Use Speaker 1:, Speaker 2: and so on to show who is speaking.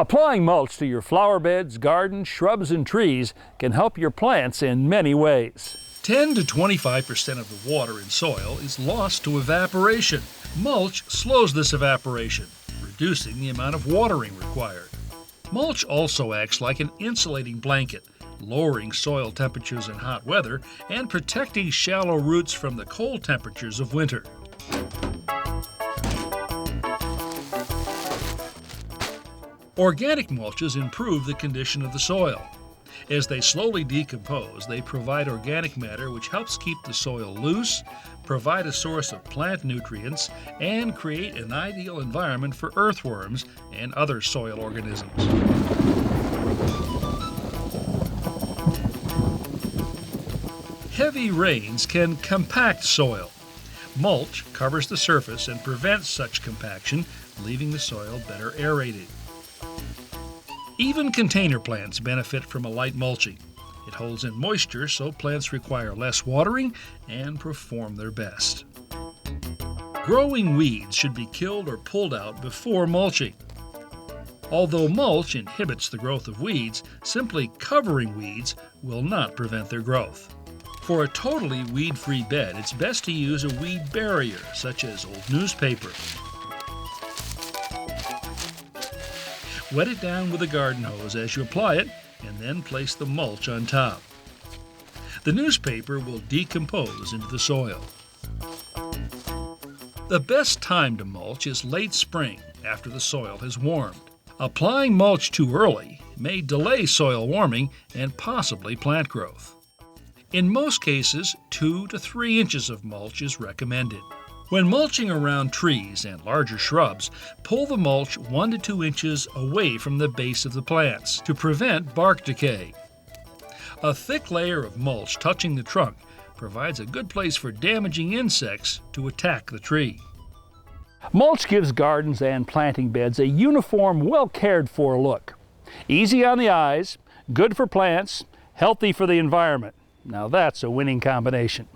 Speaker 1: Applying mulch to your flower beds, gardens, shrubs, and trees can help your plants in many ways.
Speaker 2: 10 to 25% of the water in soil is lost to evaporation. Mulch slows this evaporation, reducing the amount of watering required. Mulch also acts like an insulating blanket, lowering soil temperatures in hot weather and protecting shallow roots from the cold temperatures of winter. Organic mulches improve the condition of the soil. As they slowly decompose, they provide organic matter which helps keep the soil loose, provide a source of plant nutrients, and create an ideal environment for earthworms and other soil organisms. Heavy rains can compact soil. Mulch covers the surface and prevents such compaction, leaving the soil better aerated. Even container plants benefit from a light mulching. It holds in moisture so plants require less watering and perform their best. Growing weeds should be killed or pulled out before mulching. Although mulch inhibits the growth of weeds, simply covering weeds will not prevent their growth. For a totally weed-free bed, it's best to use a weed barrier, such as old newspaper. Wet it down with a garden hose as you apply it, and then place the mulch on top. The newspaper will decompose into the soil. The best time to mulch is late spring, after the soil has warmed. Applying mulch too early may delay soil warming and possibly plant growth. In most cases, 2 to 3 inches of mulch is recommended. When mulching around trees and larger shrubs, pull the mulch 1 to 2 inches away from the base of the plants to prevent bark decay. A thick layer of mulch touching the trunk provides a good place for damaging insects to attack the tree.
Speaker 1: Mulch gives gardens and planting beds a uniform, well-cared-for look. Easy on the eyes, good for plants, healthy for the environment. Now that's a winning combination.